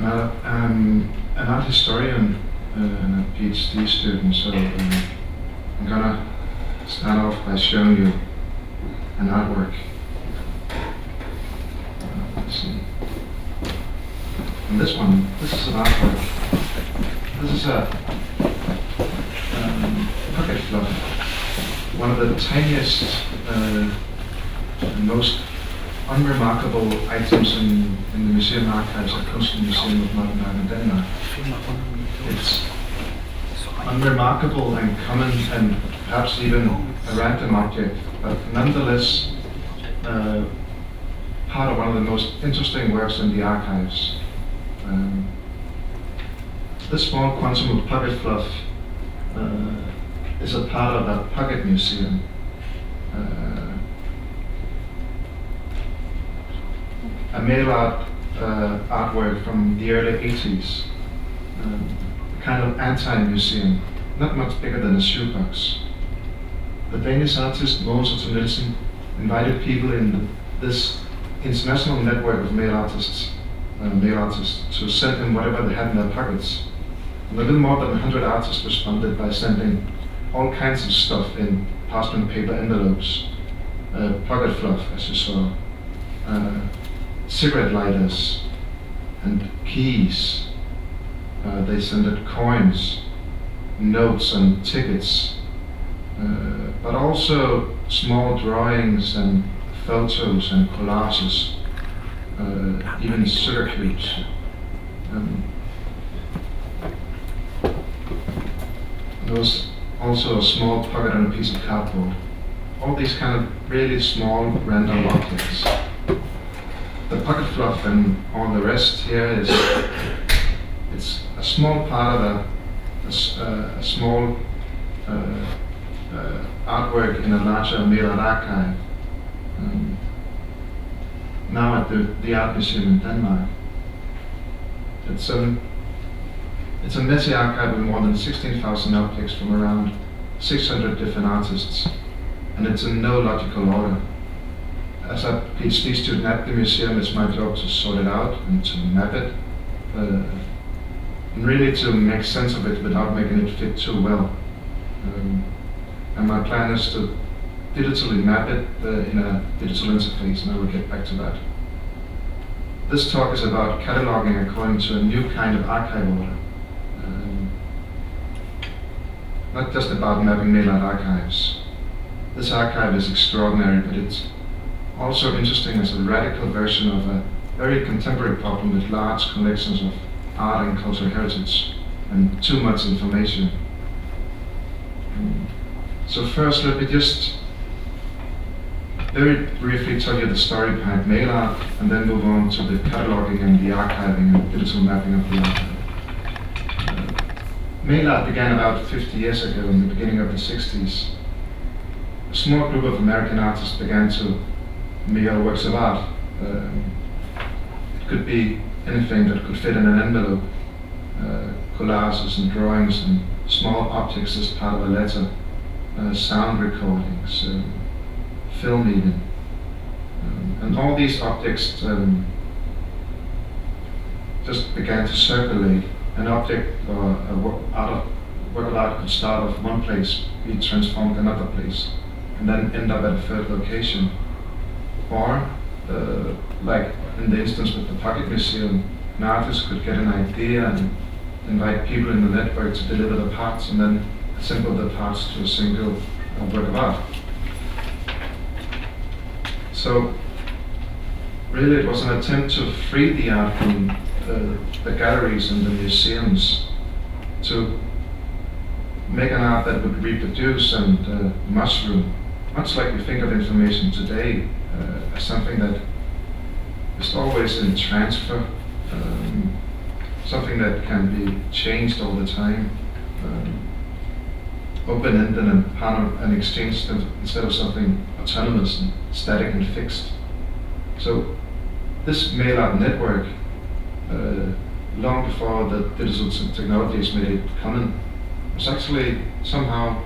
I'm an art historian and a PhD student, so I'm gonna start off by showing you an artwork. Let's see. And this is an artwork. This is a pocket fluff. One of the tiniest and most unremarkable items in the museum archives at Kunstmuseum of Modern Art in Denmark. It's unremarkable and common and perhaps even a random object, but nonetheless part of one of the most interesting works in the archives. This small quantum of pocket fluff is a part of a pocket museum. A mail art artwork from the early 80s, a kind of anti-museum, not much bigger than a shoebox. The Danish artist Mogens Nielsen invited people in this international network of mail artists to send him whatever they had in their pockets. And a little more than 100 artists responded by sending all kinds of stuff in parchment paper envelopes, pocket fluff, as you saw, cigarette lighters and keys. They sent coins, notes and tickets, but also small drawings and photos and collages, even sugar cubes. There was also a small pocket on a piece of cardboard. All these kind of really small random objects. The pocket fluff and all the rest here it's a small part of a small artwork in a larger mail art archive. Now at the Art Museum in Denmark. It's a messy archive with more than 16,000 objects from around 600 different artists, and it's in no logical order. As a PhD student at the museum, it's my job to sort it out and to map it, and really to make sense of it without making it fit too well. And my plan is to digitally map it in a digital interface, and I will get back to that. This talk is about cataloging according to a new kind of archive order. Not just about mapping mail art archives. This archive is extraordinary, but it's also interesting as a radical version of a very contemporary problem with large collections of art and cultural heritage and too much information. So first, let me just very briefly tell you the story behind mail art, and then move on to the cataloging and the archiving and digital mapping of the archive. Mail art began about 50 years ago, in the beginning of the 60s. A small group of American artists began to mail works of art. It could be anything that could fit in an envelope, collages and drawings and small objects as part of a letter, sound recordings, film even. And all these objects just began to circulate. An object or a work of art could start off one place, be transformed to another place, and then end up at a third location. Or, like in the instance with the Pocket Museum, an artist could get an idea and invite people in the network to deliver the parts and then assemble the parts to a single work of art. So, really it was an attempt to free the art from the galleries and the museums, to make an art that would reproduce and mushroom, much like we think of information today as something that is always in transfer, something that can be changed all the time, open-ended and part of an exchange instead of something autonomous and static and fixed. So this mail art network, long before the digital technologies made it common, was actually somehow,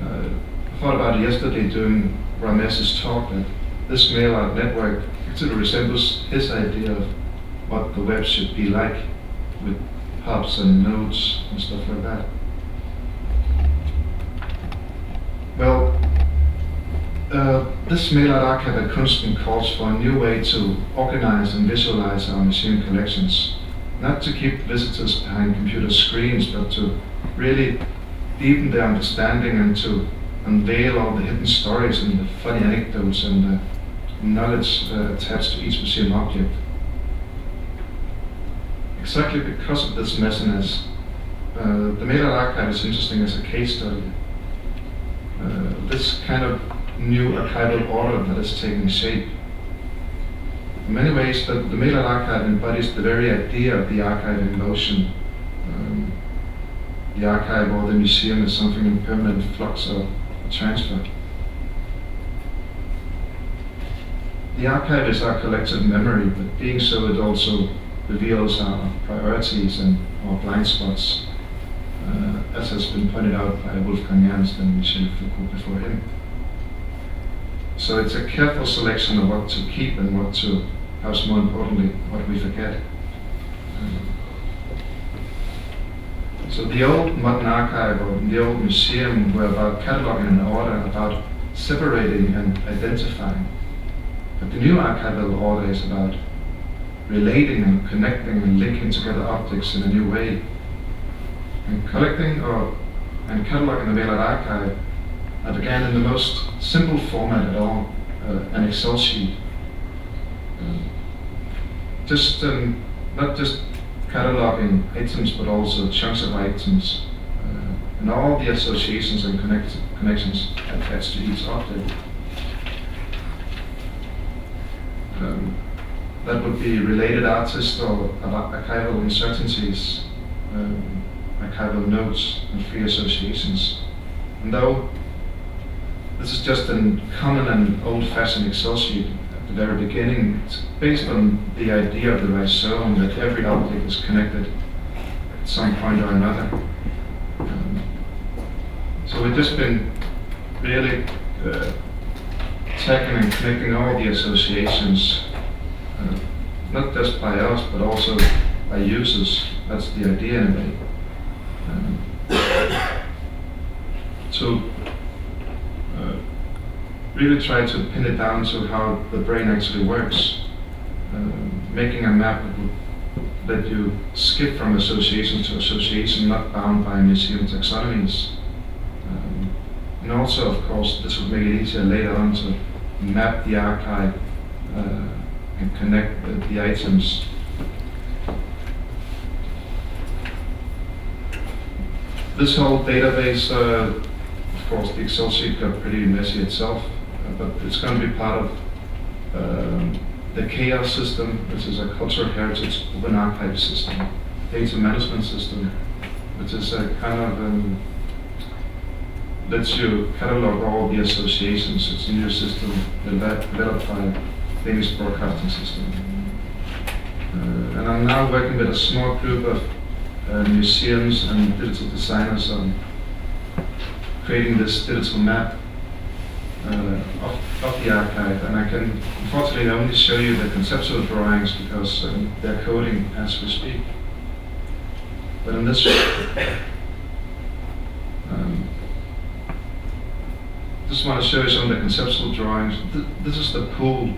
I thought about it yesterday during Rames's talk, that this mail art network actually resembles his idea of what the web should be like, with hubs and nodes and stuff like that. Well, this Mail Archive at Kunsten calls for a new way to organize and visualize our museum collections, not to keep visitors behind computer screens, but to really deepen their understanding and to unveil all the hidden stories and the funny anecdotes and the knowledge attached to each museum object. Exactly because of this messiness, the Mail Archive is interesting as a case study. This kind of new archival order that is taking shape. In many ways, the Mail Archive embodies the very idea of the archive in motion. The archive or the museum is something in permanent flux or transfer. The archive is our collective memory, but being so, it also reveals our priorities and our blind spots, as has been pointed out by Wolfgang Ernst and Michel Foucault before him. So it's a careful selection of what to keep and what to, perhaps more importantly, what we forget. So the old modern archive or the old museum were about cataloging in order, about separating and identifying. But the new archival order is about relating and connecting and linking together objects in a new way. And collecting and cataloging the Mail Archive began in the most simple format at all, an Excel sheet. Not just cataloging items, but also chunks of items, and all the associations and connections attached to each object. That would be related artists or archival uncertainties, archival notes and free associations. And though this is just a common and old-fashioned Excel sheet at the very beginning, it's based on the idea of the rhizome that every object is connected at some point or another. So we've just been really tackling and connecting all the associations, not just by us, but also by users. That's the idea in a way. To really try to pin it down to how the brain actually works, making a map that let you skip from association to association, not bound by museum taxonomies. And also, of course, this would make it easier later on to map the archive and connect the items. This whole database, of course, the Excel sheet got pretty messy itself, but it's going to be part of the Chaos system, which is a cultural heritage open archive system, data management system, which is a kind of lets you catalog all the associations. It's a new system developed by Danish Broadcasting System. And I'm now working with a small group of museums and digital designers on creating this digital map of the archive. And I can unfortunately only show you the conceptual drawings because they're coding as we speak. But in this just want to show you some of the conceptual drawings. This is the pool,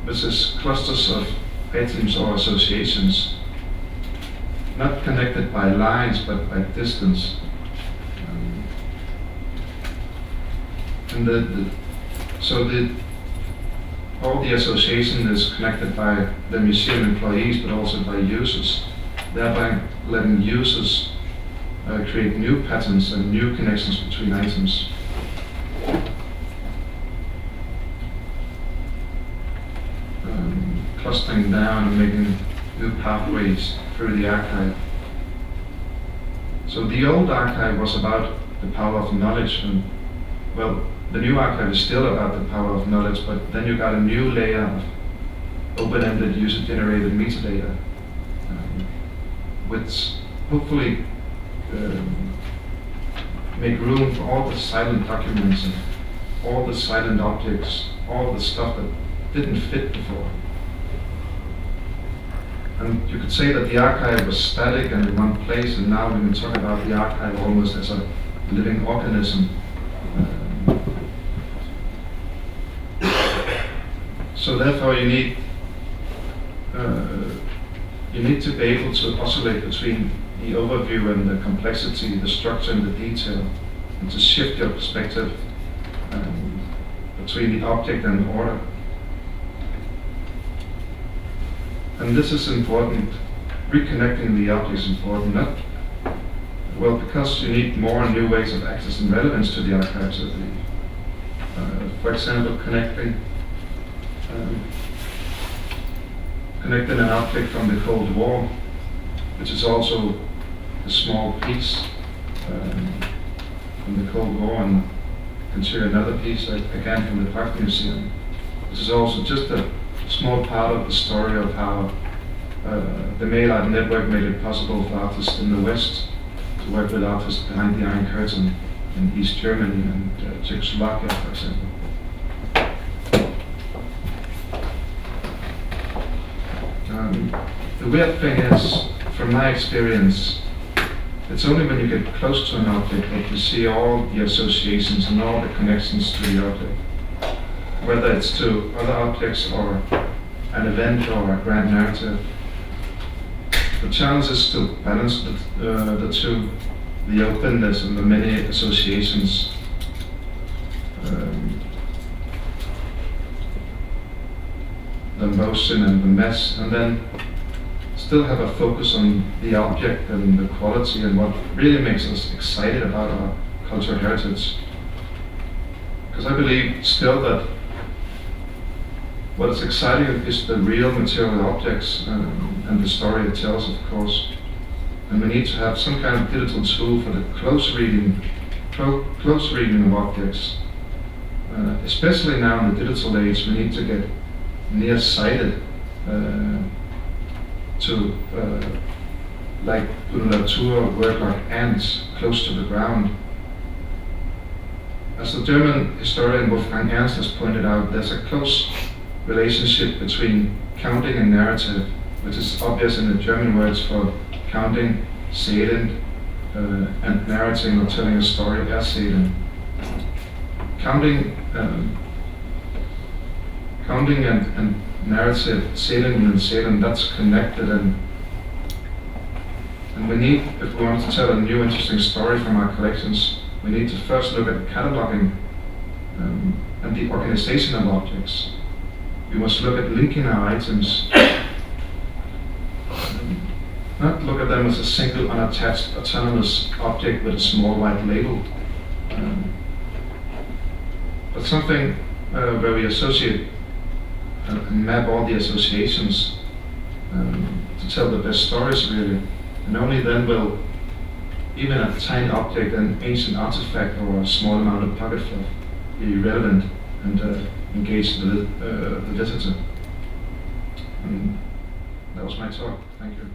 which is clusters of items or associations, not connected by lines but by distance. And all the association is connected by the museum employees, but also by users, thereby letting users create new patterns and new connections between items. Clustering down and making new pathways through the archive. So the old archive was about the power of knowledge, and well, the new archive is still about the power of knowledge, but then you got a new layer of open-ended user-generated metadata, which hopefully make room for all the silent documents and all the silent objects, all the stuff that didn't fit before. And you could say that the archive was static and in one place, and now we can talk about the archive almost as a living organism. So therefore you need to be able to oscillate between the overview and the complexity, the structure and the detail, and to shift your perspective between the object and the order. And this is important. Reconnecting the object is important, because you need more and new ways of accessing relevance to the archives, I believe. For example, connecting an object from the Cold War, which is also a small piece from the Cold War, and consider another piece again from the Park Museum. This is also just a small part of the story of how the Mail Art Network made it possible for artists in the West to work with artists behind the Iron Curtain in East Germany and Czechoslovakia, for example. The weird thing is, from my experience, it's only when you get close to an object that you see all the associations and all the connections to the object, whether it's to other objects or an event or a grand narrative. The challenge is to balance the two, the openness and the many associations. The motion and the mess, and then still have a focus on the object and the quality and what really makes us excited about our cultural heritage. Because I believe still that what is exciting is the real material objects and the story it tells, of course. And we need to have some kind of digital tool for the close reading of objects. Especially now in the digital age, we need to get nearsighted to like Unulatur work like ants close to the ground. As the German historian Wolfgang Ernst has pointed out, there's a close relationship between counting and narrative, which is obvious in the German words for counting, zählen, and narrating or telling a story, erzählen. Counting and narrative, zählen and zählen, that's connected, and we need, if we want to tell a new interesting story from our collections, we need to first look at cataloging and the organization of objects. We must look at linking our items, not look at them as a single unattached autonomous object with a small white label, but something where we associate and map all the associations to tell the best stories, really. And only then will even a tiny object, an ancient artifact or a small amount of pocket fluff be relevant and engage the visitor. And that was my talk. Thank you.